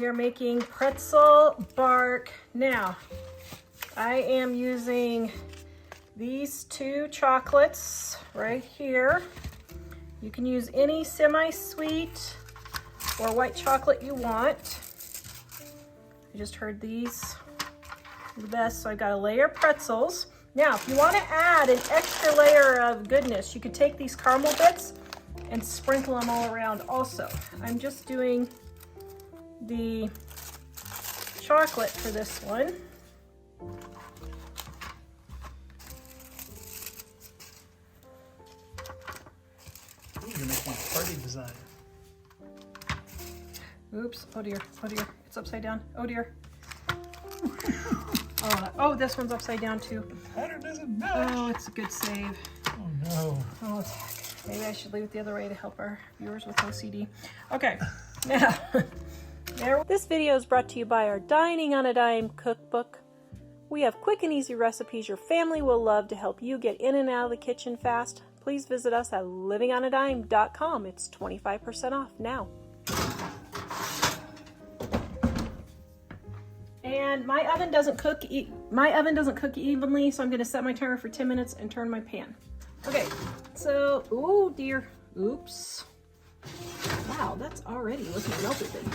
We are making pretzel bark. Now, I am using these two chocolates right here. You can use any semi-sweet or white chocolate you want. I just heard these are the best, so I got a layer of pretzels. Now, if you want to add an extra layer of goodness, you could take these caramel bits and sprinkle them all around also. I'm just doing the chocolate for this one. You're making a party design. Oops, oh dear, it's upside down, oh dear. Oh, this one's upside down too. The pattern doesn't match. Oh, it's a good save. Oh no. Oh, heck. Maybe I should leave it the other way to help our viewers with OCD. Okay, now, there. This video is brought to you by our Dining on a Dime cookbook. We have quick and easy recipes your family will love to help you get in and out of the kitchen fast. Please visit us at livingonadime.com. It's 25% off now. And my oven doesn't cook evenly, so I'm going to set my timer for 10 minutes and turn my pan. Okay, so, oh dear, oops. Wow, that's already looking melted then.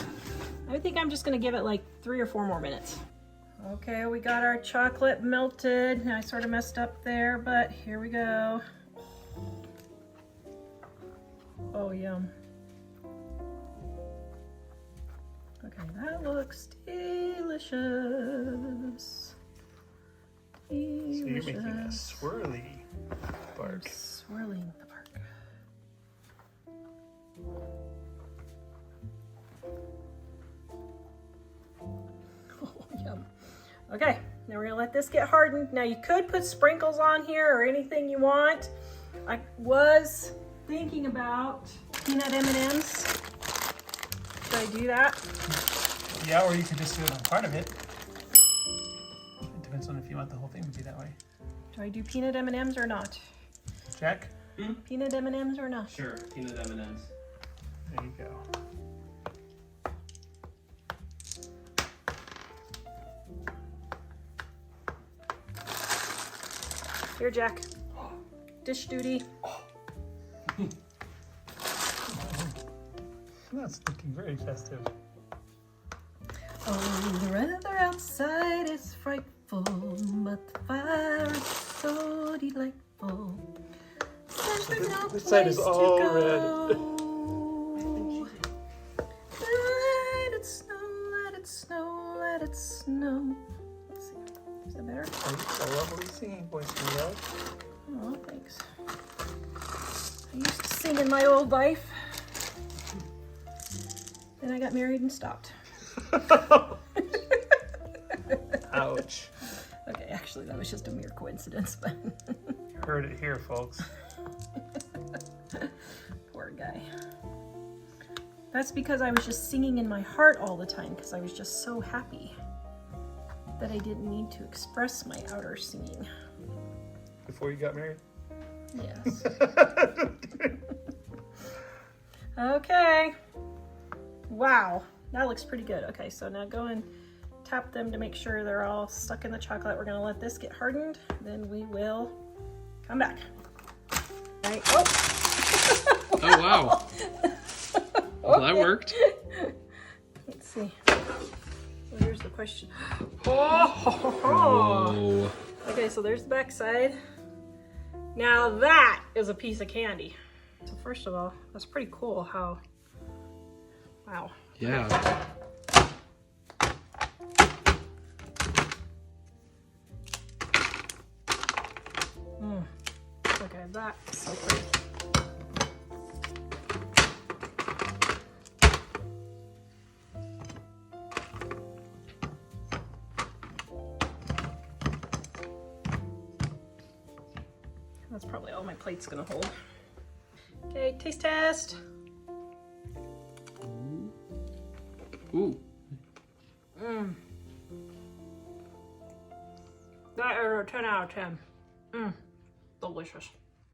I think I'm just going to give it like 3 or 4 more minutes. Okay, we got our chocolate melted. I sort of messed up there, but here we go. Oh, yum. Okay, that looks delicious. So you're making a swirly bark. I'm swirling the bark. Oh, yum. Okay, now we're gonna let this get hardened. Now you could put sprinkles on here or anything you want. I was thinking about peanut M&Ms. Should I do that? Yeah, or you could just do it on part of it. It depends on if you want the whole thing to be that way. Do I do peanut M&Ms or not? Jack? Peanut M&Ms or not? Sure, peanut M&Ms. There you go. Here, Jack. Dish duty. That's looking very festive. Oh, the weather outside is frightful, but the fire is so delightful. There's no This side is place to all go. Let it snow, let it snow, let it snow. Let's see. Is that better? A lovely singing voice, Miguel. Oh, thanks. I used to sing in my old life. Then I got married and stopped. Ouch. Okay, actually, that was just a mere coincidence, but You heard it here, folks. poor guy. That's because I was just singing in my heart all the time because I was just so happy that I didn't need to express my outer singing. Before you got married? Yes. Okay. Wow, that looks pretty good. Okay, so now go and tap them to make sure they're all stuck in the chocolate. We're gonna let this get hardened, then we will come back. All right. Oh. Oh, wow. Well, that worked. Let's see. So here's the question. Oh. Okay, so there's the back side. Now that is a piece of candy. So first of all, that's pretty cool how, wow. Yeah. Okay, that's so pretty. That's probably all my plate's gonna hold. Okay, taste test. Ooh. That is a 10 out of 10. Delicious.